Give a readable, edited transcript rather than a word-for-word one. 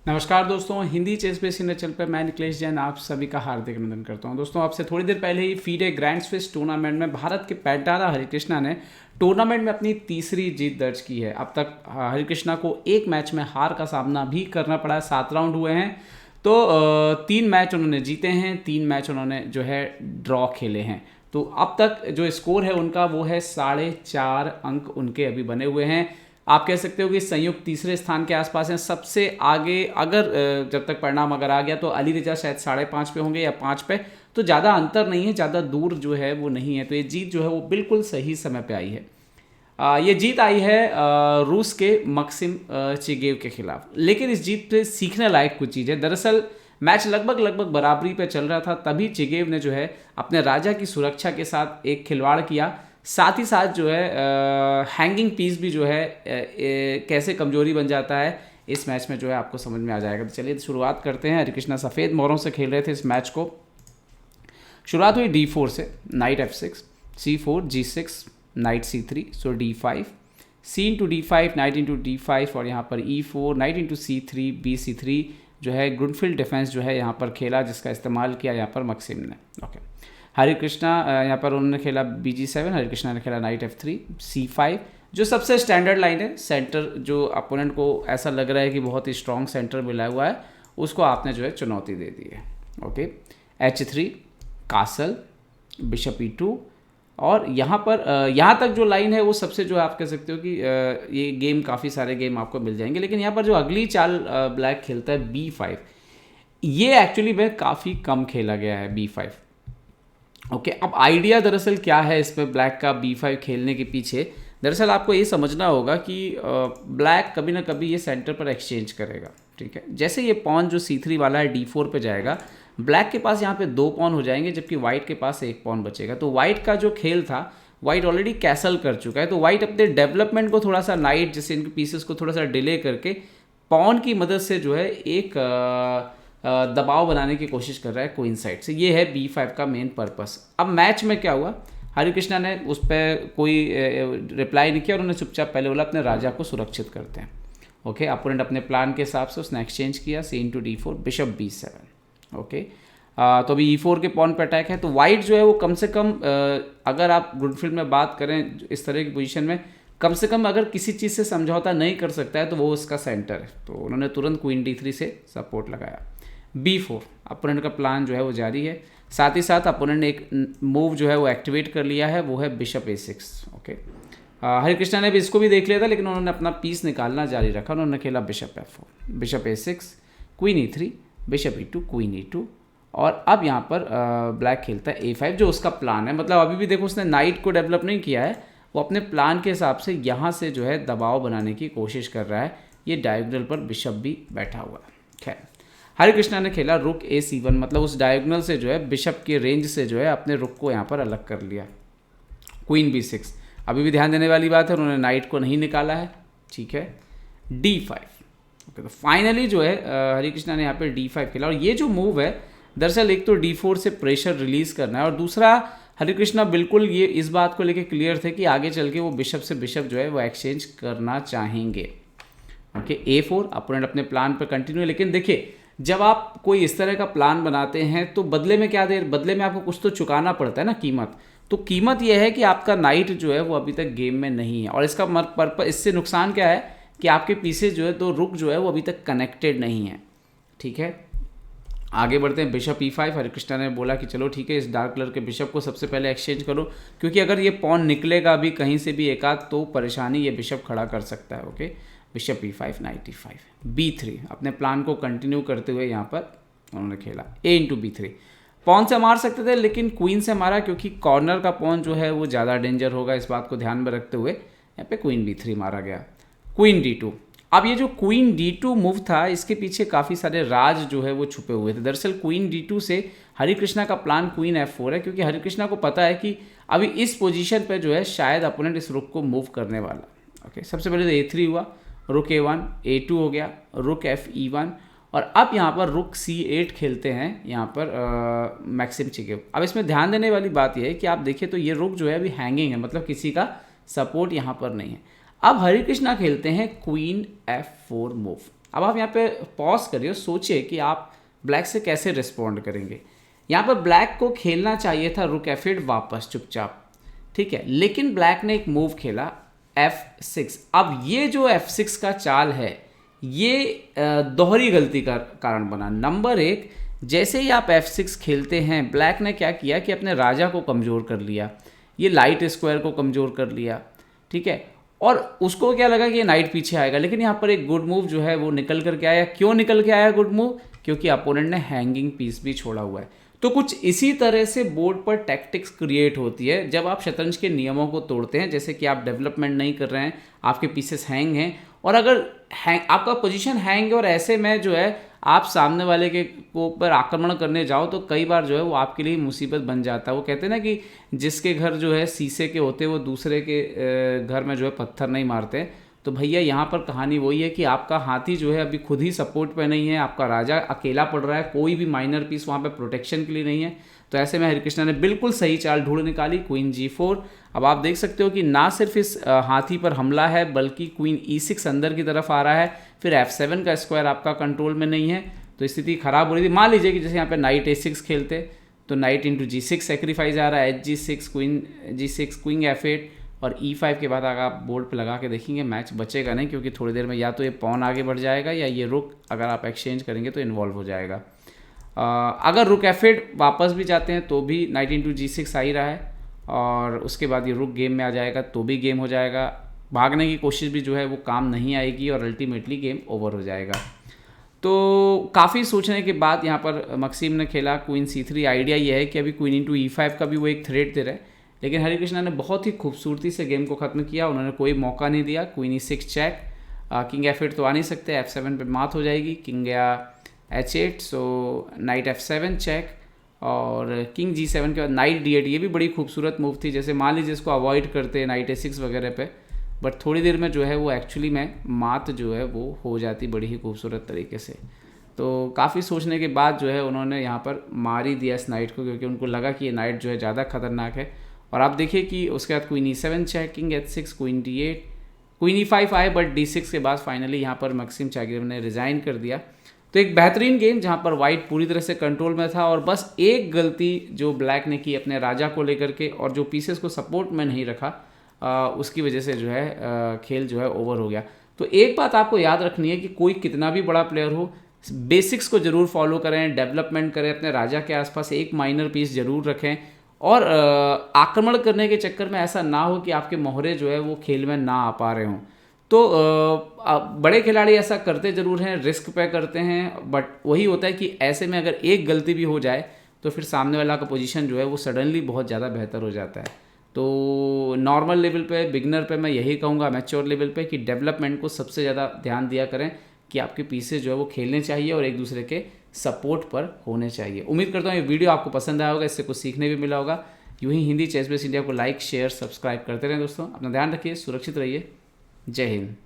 नमस्कार दोस्तों, Hindi chess base India channel पर मैं निखिलेश जैन आप सभी का हार्दिक अभिनंदन करता हूं। दोस्तों, आपसे थोड़ी देर पहले ही फीडे ग्रैंड स्विस टूर्नामेंट में भारत के पैटारा हरिकृष्णा ने टूर्नामेंट में अपनी तीसरी जीत दर्ज की है। अब तक हरिकृष्णा को एक मैच में हार का सामना भी करना पड़ा है। 7 राउंड हुए हैं तो 3 मैच उन्होंने जीते हैं, 3 मैच उन्होंने जो है ड्रॉ खेले हैं। तो अब तक जो स्कोर है उनका वो है 4.5 अंक उनके अभी बने हुए हैं। आप कह सकते हो कि संयुक्त तीसरे स्थान के आसपास हैं। सबसे आगे अगर जब तक परिणाम अगर आ गया तो अली रजा शायद 5.5 पे होंगे या 5 पे, तो ज़्यादा अंतर नहीं है, ज़्यादा दूर जो है वो नहीं है। तो ये जीत जो है वो बिल्कुल सही समय पे आई है। ये जीत आई है रूस के मक्सिम चिगेव के खिलाफ। लेकिन इस जीत से सीखने लायक कुछ चीज़ है। दरअसल मैच लगभग बराबरी पे चल रहा था, तभी चिगेव ने जो है अपने राजा की सुरक्षा के साथ एक खिलवाड़ किया। साथ ही साथ जो है हैंगिंग पीस भी जो है कैसे कमजोरी बन जाता है इस मैच में जो है आपको समझ में आ जाएगा। तो चलिए शुरुआत करते हैं। हरिकृष्णा सफ़ेद मोहरों से खेल रहे थे इस मैच को। शुरुआत हुई D4 से, night F6, C4, G6, night C3, सो D5, C into D5, night into D5 और यहाँ पर E4, night into C3, BC3 जो है ग्रुनफील्ड डिफेंस जो है यहाँ पर खेला, जिसका इस्तेमाल किया यहाँ पर मक्सिम ने। ओके, हरिकृष्णा यहाँ पर उन्होंने खेला BG7, हरिकृष्णा ने खेला नाइट F3, C5 जो सबसे स्टैंडर्ड लाइन है। सेंटर जो अपोनेंट को ऐसा लग रहा है कि बहुत ही स्ट्रॉन्ग सेंटर मिला हुआ है, उसको आपने जो है चुनौती दे दी है। Okay, H3, castle, bishop E2 और यहाँ पर यहाँ तक जो लाइन है वो सबसे जो आप कह सकते हो कि ये गेम काफ़ी सारे गेम आपको मिल जाएंगे। लेकिन यहाँ पर जो अगली चाल ब्लैक खेलता है B5, ये एक्चुअली में काफ़ी कम खेला गया है B5। ओके, अब आइडिया दरअसल क्या है इसमें ब्लैक का B5 खेलने के पीछे? दरअसल आपको ये समझना होगा कि ब्लैक कभी ना कभी ये सेंटर पर एक्सचेंज करेगा। ठीक है, जैसे ये पॉन जो C3 वाला है D4 पे जाएगा, ब्लैक के पास यहाँ पे 2 पॉन हो जाएंगे, जबकि वाइट के पास 1 पॉन बचेगा। तो वाइट का जो खेल था, वाइट ऑलरेडी कैसल कर चुका है। तो वाइट अपने डेवलपमेंट को थोड़ा सा नाइट जैसे इनके पीसेस को थोड़ा सा डिले करके पॉन की मदद से जो है एक दबाव बनाने की कोशिश कर रहा है क्वीन साइड से। ये है B5 का मेन पर्पस। अब मैच में क्या हुआ, हरिकृष्णा ने उस पर कोई रिप्लाई नहीं किया और उन्होंने चुपचाप पहले बोला अपने राजा को सुरक्षित करते हैं। ओके, अपोनेंट अपने प्लान के हिसाब से उसने एक्सचेंज किया, C into D4, bishop B7। Okay, तो अभी E4 के पॉन पर अटैक है। तो वाइट जो है वो कम से कम अगर आप ग्रुनफील्ड में बात करें इस तरह की पोजीशन में, कम से कम अगर किसी चीज़ से समझौता नहीं कर सकता है तो वो उसका सेंटर है। तो उन्होंने तुरंत क्वीन D3 से सपोर्ट लगाया। B4, अपोनेंट का प्लान जो है वो जारी है। साथ ही साथ अपोनेंट ने एक मूव जो है वो एक्टिवेट कर लिया है, वो है बिशप A6। ओके, हरिकृष्णा ने भी इसको भी देख लिया था, लेकिन उन्होंने अपना पीस निकालना जारी रखा। उन्होंने खेला bishop F4, bishop A6, queen E3, bishop E2, queen E2 और अब यहाँ पर ब्लैक खेलता है A5 जो उसका प्लान है। मतलब अभी भी देखो उसने नाइट को डेवलप नहीं किया है, वो अपने प्लान के हिसाब से यहाँ से जो है दबाव बनाने की कोशिश कर रहा है। ये डायगोनल पर बिशप भी बैठा हुआ है। खैर, हरिकृष्णा ने खेला रुक A7, मतलब उस डायगोनल से जो है बिशप के रेंज से जो है अपने रुक को यहाँ पर अलग कर लिया। क्वीन B6, अभी भी ध्यान देने वाली बात है, उन्होंने नाइट को नहीं निकाला है। ठीक है, D5। ओके, तो फाइनली जो है हरिकृष्णा ने यहाँ पर D5 खेला। और ये जो मूव है दरअसल एक तो D4 से प्रेशर रिलीज करना है और दूसरा हरिकृष्णा बिल्कुल ये इस बात को लेकर क्लियर थे कि आगे चल के वो बिशप से बिशप जो है वो एक्सचेंज करना चाहेंगे। ओके, A4, अपोनेंट अपने प्लान पर कंटिन्यू। लेकिन देखिए, जब आप कोई इस तरह का प्लान बनाते हैं तो बदले में क्या दे, बदले में आपको कुछ तो चुकाना पड़ता है ना, कीमत। तो कीमत यह है कि आपका नाइट जो है वो अभी तक गेम में नहीं है। और इसका पर्पस, इससे नुकसान क्या है कि आपके पीछे जो है तो रुक जो है वो अभी तक कनेक्टेड नहीं है। ठीक है, आगे बढ़ते हैं। बिशप E5, हरिकृष्णा ने बोला कि चलो ठीक है, इस डार्क कलर के बिशप को सबसे पहले एक्सचेंज करो, क्योंकि अगर ये पॉन निकलेगा भी कहीं से भी एकाध तो परेशानी ये बिशप खड़ा कर सकता है। Okay, bishop E5, night E5, B3, अपने प्लान को कंटिन्यू करते हुए यहाँ पर उन्होंने खेला A इंटू B3। पॉन से मार सकते थे लेकिन क्वीन से मारा, क्योंकि कॉर्नर का पॉन जो है वो ज़्यादा डेंजर होगा, इस बात को ध्यान में रखते हुए यहाँ पे क्वीन B3 मारा गया। क्वीन D2, अब ये जो क्वीन D2 मूव था इसके पीछे काफ़ी सारे राज जो है वो छुपे हुए थे। दरअसल क्वीन D2 से हरिकृष्णा का प्लान क्वीन F4 है, क्योंकि हरिकृष्णा को पता है कि अभी इस पोजीशन पे जो है शायद अपोनेंट इस रुक को मूव करने वाला। ओके, सबसे पहले तो A3 हुआ, रुक A1, A2 हो गया, रुक FE1 और अब यहाँ पर रुक C8 खेलते हैं यहाँ पर मैक्सिम चिगेव। अब इसमें ध्यान देने वाली बात यह है कि आप देखिए तो ये रुक जो है अभी हैंगिंग है, मतलब किसी का सपोर्ट यहाँ पर नहीं है। अब हरे कृष्णा खेलते हैं क्वीन F4 मूव। अब आप यहाँ पे पॉज करिए, सोचिए कि आप ब्लैक से कैसे रिस्पॉन्ड करेंगे। यहाँ पर ब्लैक को खेलना चाहिए था रुक F8 वापस चुपचाप, ठीक है, लेकिन ब्लैक ने एक मूव खेला F6। अब ये जो F6 का चाल है ये दोहरी गलती का कारण बना। नंबर एक, जैसे ही आप F6 खेलते हैं, ब्लैक ने क्या किया कि अपने राजा को कमज़ोर कर लिया, ये लाइट स्क्वायर को कमज़ोर कर लिया, ठीक है, और उसको क्या लगा कि ये नाइट पीछे आएगा, लेकिन यहाँ पर एक गुड मूव जो है वो निकल कर के आया। क्यों निकल के आया गुड मूव? क्योंकि अपोनेंट ने हैंगिंग पीस भी छोड़ा हुआ है। तो कुछ इसी तरह से बोर्ड पर टैक्टिक्स क्रिएट होती है जब आप शतरंज के नियमों को तोड़ते हैं, जैसे कि आप डेवलपमेंट नहीं कर रहे हैं, आपके पीसेस हैंग हैं, और अगर आपका पोजीशन हैंग है और ऐसे में जो है आप सामने वाले के ऊपर आक्रमण करने जाओ तो कई बार जो है वो आपके लिए मुसीबत बन जाता है। वो कहते हैं ना कि जिसके घर जो है शीशे के होते वो दूसरे के घर में जो है पत्थर नहीं मारते। तो भैया यहाँ पर कहानी वही है कि आपका हाथी जो है अभी खुद ही सपोर्ट पे नहीं है, आपका राजा अकेला पड़ रहा है, कोई भी माइनर पीस वहाँ पे प्रोटेक्शन के लिए नहीं है। तो ऐसे में हरिकृष्णा ने बिल्कुल सही चाल ढूंढ निकाली, क्वीन G4। अब आप देख सकते हो कि ना सिर्फ इस हाथी पर हमला है बल्कि क्वीन E6 अंदर की तरफ आ रहा है, फिर F7 का स्क्वायर आपका कंट्रोल में नहीं है, तो स्थिति खराब हो रही थी। मान लीजिए कि जैसे यहाँ पे नाइट A6 खेलते तो नाइट इंटू G6 सेक्रीफाइस आ रहा है, H6 queen G6 queen F8 और E5 के बाद अगर आप बोर्ड पे लगा के देखेंगे मैच बचेगा नहीं, क्योंकि थोड़ी देर में या तो ये पॉन आगे बढ़ जाएगा या ये रुक अगर आप एक्सचेंज करेंगे तो इन्वॉल्व हो जाएगा। अगर रुक F8 वापस भी जाते हैं तो भी नाइट इंटू G6 आ ही रहा है, और उसके बाद ये रुक गेम में आ जाएगा तो भी गेम हो जाएगा। भागने की कोशिश भी जो है वो काम नहीं आएगी और अल्टीमेटली गेम ओवर हो जाएगा। तो काफ़ी सोचने के बाद यहाँ पर मक्सिम ने खेला क्वीन C3। आइडिया ये है कि अभी क्वीन इंटू E5 का भी वो एक थ्रेट दे रहा है, लेकिन हरिकृष्णा ने बहुत ही खूबसूरती से गेम को ख़त्म किया। उन्होंने कोई मौका नहीं दिया। Queen E6 check, king F8 तो आ नहीं सकते, F7 पे मात हो जाएगी, किंग गया H8, सो नाइट F7 चेक, और किंग G7 के बाद नाइट D8। ये भी बड़ी खूबसूरत मूव थी, जैसे मान लीजिए इसको अवॉइड करते नाइट A6 वगैरह पे, बट थोड़ी देर में जो है वो एक्चुअली में मात जो है वो हो जाती बड़ी ही खूबसूरत तरीके से। तो काफ़ी सोचने के बाद जो है उन्होंने यहाँ पर मार ही दिया इस नाइट को, क्योंकि उनको लगा कि ये नाइट जो है ज़्यादा खतरनाक है। और आप देखिए कि उसके बाद queen E7 check, king H6, queen D8, queen E5 आए, बट D6 के बाद फाइनली यहाँ पर मक्सिम चागिरेव ने रिज़ाइन कर दिया। तो एक बेहतरीन गेम जहाँ पर वाइट पूरी तरह से कंट्रोल में था, और बस एक गलती जो ब्लैक ने की अपने राजा को लेकर के और जो पीसेस को सपोर्ट में नहीं रखा, उसकी वजह से जो है खेल जो है ओवर हो गया। तो एक बात आपको याद रखनी है कि कोई कितना भी बड़ा प्लेयर हो, बेसिक्स को ज़रूर फॉलो करें, डेवलपमेंट करें, अपने राजा के आसपास एक माइनर पीस ज़रूर रखें, और आक्रमण करने के चक्कर में ऐसा ना हो कि आपके मोहरे जो है वो खेल में ना आ पा रहे हों। तो बड़े खिलाड़ी ऐसा करते ज़रूर हैं, रिस्क पे करते हैं, बट वही होता है कि ऐसे में अगर एक गलती भी हो जाए तो फिर सामने वाला का पोजीशन जो है वो सडनली बहुत ज़्यादा बेहतर हो जाता है। तो नॉर्मल लेवल पे, बिगनर पे मैं यही कहूँगा, मैच्योर लेवल पे, कि डेवलपमेंट को सबसे ज़्यादा ध्यान दिया करें कि आपके पीसेस जो है वो खेलने चाहिए और एक दूसरे के सपोर्ट पर होने चाहिए। उम्मीद करता हूँ ये वीडियो आपको पसंद आया होगा, इससे कुछ सीखने भी मिला होगा। यूँ ही हिंदी चेस बेस इंडिया को लाइक, शेयर, सब्सक्राइब करते रहें दोस्तों। अपना ध्यान रखिए, सुरक्षित रहिए। जय हिंद।